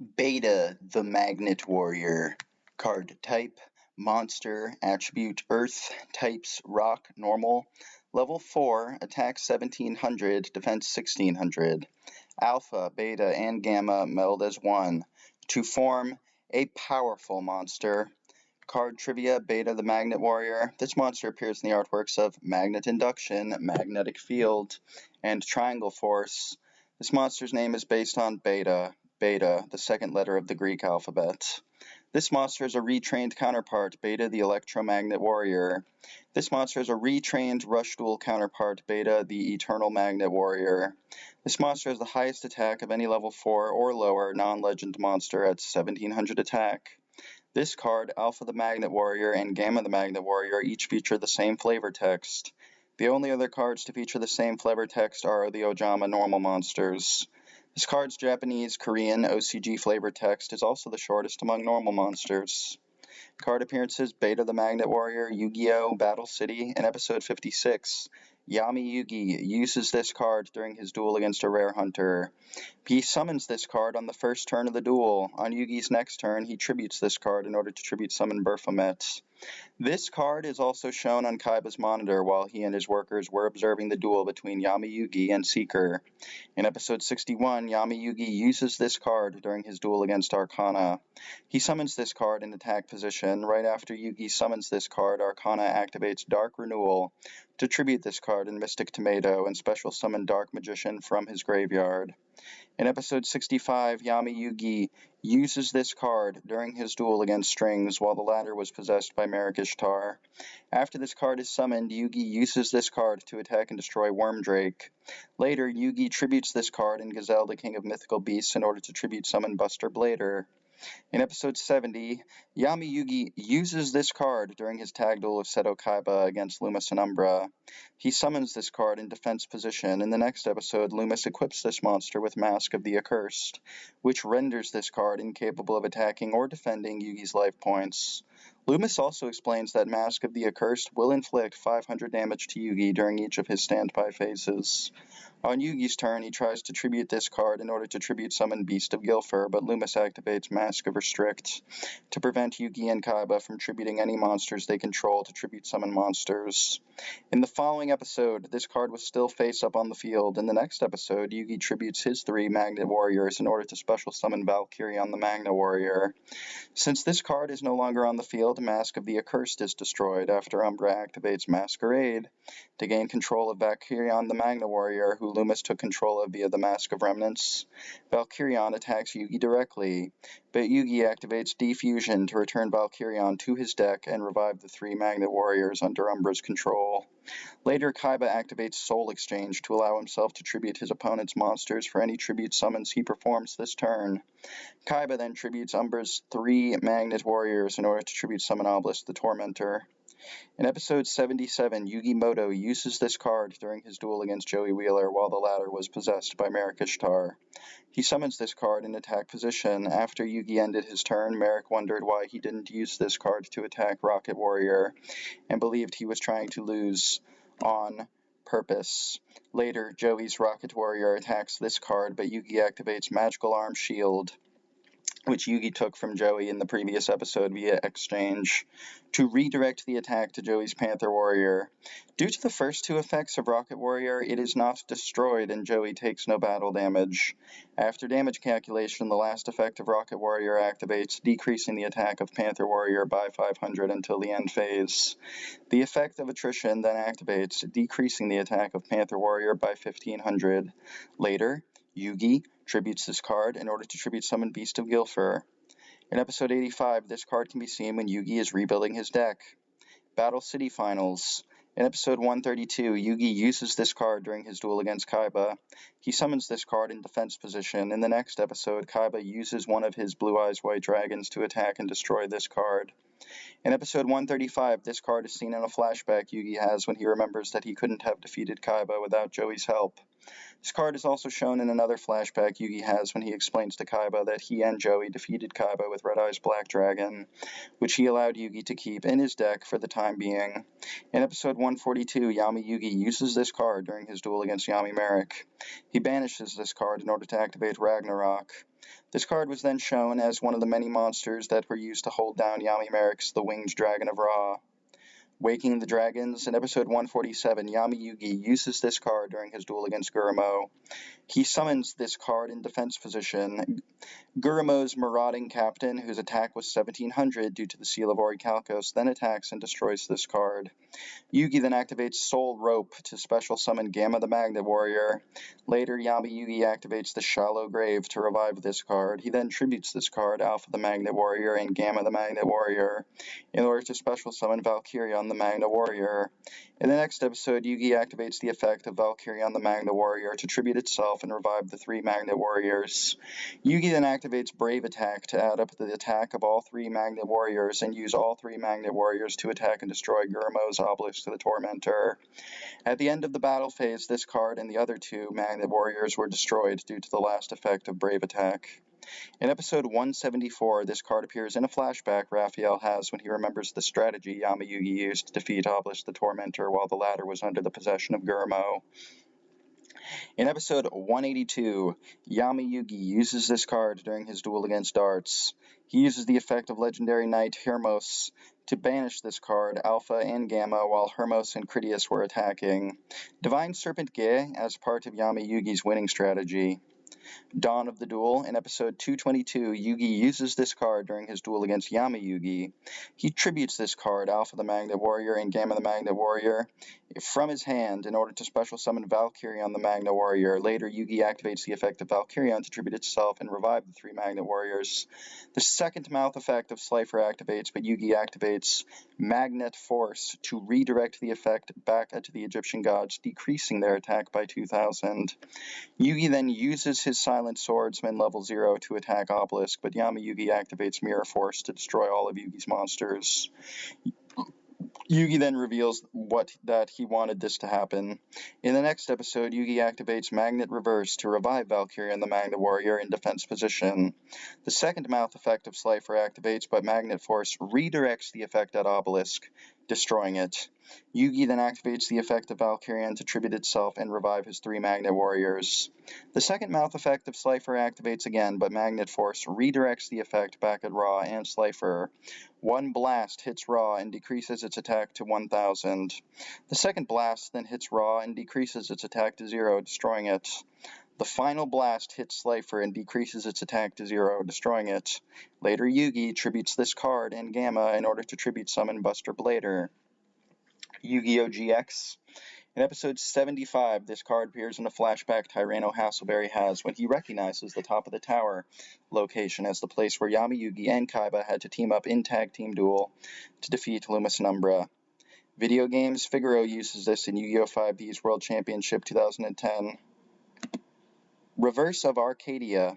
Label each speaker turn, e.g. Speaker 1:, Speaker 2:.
Speaker 1: Beta, the Magnet Warrior. Card type, Monster, Attribute Earth, Types Rock, Normal. Level 4, Attack 1700, Defense 1600. Alpha, Beta, and Gamma meld as one to form a powerful monster. Card trivia, Beta the Magnet Warrior. This monster appears in the artworks of Magnet Induction, Magnetic Field, and Triangle Force. This monster's name is based on Beta, the second letter of the Greek alphabet. This monster is a retrained counterpart, Beta the Electromagnet Warrior. This monster is a retrained Rush Duel counterpart, Beta the Eternal Magnet Warrior. This monster has the highest attack of any level 4 or lower non-legend monster at 1700 attack. This card, Alpha the Magnet Warrior and Gamma the Magnet Warrior, each feature the same flavor text. The only other cards to feature the same flavor text are the Ojama normal monsters. This card's Japanese, Korean, OCG flavor text is also the shortest among normal monsters. Card appearances, Beta the Magnet Warrior, Yu-Gi-Oh! Battle City. In episode 56, Yami Yugi uses this card during his duel against a rare hunter. He summons this card on the first turn of the duel. On Yugi's next turn, he tributes this card in order to tribute summon Baphomet. This card is also shown on Kaiba's monitor while he and his workers were observing the duel between Yami Yugi and Seeker. In episode 61, Yami Yugi uses this card during his duel against Arcana. He summons this card in attack position. Right after Yugi summons this card, Arcana activates Dark Renewal to tribute this card in Mystic Tomato and special summon Dark Magician from his graveyard. In episode 65, Yami Yugi uses this card during his duel against Strings while the latter was possessed by Merrick Ishtar. After this card is summoned, Yugi uses this card to attack and destroy Wormdrake. Later, Yugi tributes this card in Gazelle, the King of Mythical Beasts, in order to tribute summon Buster Blader. In episode 70, Yami Yugi uses this card during his tag duel of Seto Kaiba against Loomis and Umbra. He summons this card in defense position. In the next episode, Loomis equips this monster with Mask of the Accursed, which renders this card incapable of attacking or defending Yugi's life points. Loomis also explains that Mask of the Accursed will inflict 500 damage to Yugi during each of his standby phases. On Yugi's turn, he tries to tribute this card in order to tribute summon Beast of Gilfer, but Loomis activates Mask of Restrict to prevent Yugi and Kaiba from tributing any monsters they control to tribute summon monsters. In the following episode, this card was still face-up on the field. In the next episode, Yugi tributes his 3 Magnet Warriors in order to special summon Valkyrion the Magnet Warrior. Since this card is no longer on the field, Mask of the Accursed is destroyed after Umbra activates Masquerade to gain control of Valkyrion the Magnet Warrior, who Loomis took control of via the Mask of Remnants. Valkyrion attacks Yugi directly, but Yugi activates Defusion to return Valkyrion to his deck and revive the 3 Magnet Warriors under Umbra's control. Later, Kaiba activates Soul Exchange to allow himself to tribute his opponent's monsters for any tribute summons he performs this turn. Kaiba then tributes Umbra's 3 Magnet Warriors in order to tribute summon Obelisk the Tormentor. In episode 77, Yugi Moto uses this card during his duel against Joey Wheeler while the latter was possessed by Merrick Ishtar. He summons this card in attack position. After Yugi ended his turn, Merrick wondered why he didn't use this card to attack Rocket Warrior and believed he was trying to lose on purpose. Later, Joey's Rocket Warrior attacks this card, but Yugi activates Magical Arm Shield, which Yugi took from Joey in the previous episode via exchange, to redirect the attack to Joey's Panther Warrior. Due to the first 2 effects of Rocket Warrior, it is not destroyed and Joey takes no battle damage. After damage calculation, the last effect of Rocket Warrior activates, decreasing the attack of Panther Warrior by 500 until the end phase. The effect of attrition then activates, decreasing the attack of Panther Warrior by 1500. Later, Yugi tributes this card in order to tribute summon Beast of Gilfer. In episode 85, this card can be seen when Yugi is rebuilding his deck. Battle City Finals. In episode 132, Yugi uses this card during his duel against Kaiba. He summons this card in defense position. In the next episode, Kaiba uses one of his Blue Eyes White Dragons to attack and destroy this card. In episode 135, this card is seen in a flashback Yugi has when he remembers that he couldn't have defeated Kaiba without Joey's help. This card is also shown in another flashback Yugi has when he explains to Kaiba that he and Joey defeated Kaiba with Red Eye's Black Dragon, which he allowed Yugi to keep in his deck for the time being. In episode 142, Yami Yugi uses this card during his duel against Yami Merrick. He banishes this card in order to activate Ragnarok. This card was then shown as one of the many monsters that were used to hold down Yami Merrick's The Winged Dragon of Ra. Waking the Dragons, in episode 147, Yami Yugi uses this card during his duel against Gurumo. He summons this card in defense position. Gurumo's marauding captain, whose attack was 1700 due to the Seal of Orichalcos, then attacks and destroys this card. Yugi then activates Soul Rope to special summon Gamma the Magnet Warrior. Later, Yami Yugi activates the Shallow Grave to revive this card. He then tributes this card, Alpha the Magnet Warrior and Gamma the Magnet Warrior, in order to special summon Valkyrion the Magnet Warrior. In the next episode, Yugi activates the effect of Valkyrion the Magnet Warrior to tribute itself and revive the 3 Magnet Warriors. Yugi then activates Brave Attack to add up the attack of all 3 Magnet Warriors and use all 3 Magnet Warriors to attack and destroy Gurumo's obelisk to the Tormentor. At the end of the battle phase, this card and the other 2 Magnet Warriors were destroyed due to the last effect of Brave Attack. In episode 174, this card appears in a flashback Raphael has when he remembers the strategy Yami Yugi used to defeat Obelisk the Tormentor while the latter was under the possession of Gurumo. In episode 182, Yami Yugi uses this card during his duel against Darts. He uses the effect of legendary knight Hermos to banish this card, Alpha and Gamma, while Hermos and Critias were attacking. Divine Serpent Ge as part of Yami Yugi's winning strategy. Dawn of the Duel, in episode 222, Yugi uses this card during his duel against Yami Yugi. He tributes this card, Alpha the Magnet Warrior and Gamma the Magnet Warrior, from his hand in order to special summon Valkyrion the Magnet Warrior. Later, Yugi activates the effect of Valkyrion to tribute itself and revive the 3 Magnet Warriors. The second mouth effect of Slifer activates, but Yugi activates Magnet Force to redirect the effect back to the Egyptian gods, decreasing their attack by 2,000. Yugi then uses his Silent Swordsman level 0 to attack Obelisk, but Yami Yugi activates Mirror Force to destroy all of Yugi's monsters. Yugi then reveals that he wanted this to happen. In the next episode, Yugi activates Magnet Reverse to revive Valkyrion the Magnet Warrior in defense position. The second mouth effect of Slifer activates, but Magnet Force redirects the effect at Obelisk, destroying it. Yugi then activates the effect of Valkyrion to tribute itself and revive his 3 Magnet Warriors. The second mouth effect of Slifer activates again, but Magnet Force redirects the effect back at Ra and Slifer. One blast hits Ra and decreases its attack to 1,000. The second blast then hits Ra and decreases its attack to 0, destroying it. The final blast hits Slifer and decreases its attack to 0, destroying it. Later, Yugi tributes this card and Gamma in order to tribute summon Buster Blader. Yu-Gi-Oh! GX. In episode 75, this card appears in a flashback Tyranno Hasselberry has when he recognizes the top of the tower location as the place where Yami Yugi and Kaiba had to team up in tag team duel to defeat Lumis and Umbra. Video games, Figaro uses this in Yu-Gi-Oh! 5D's World Championship 2010. Reverse of Arcadia.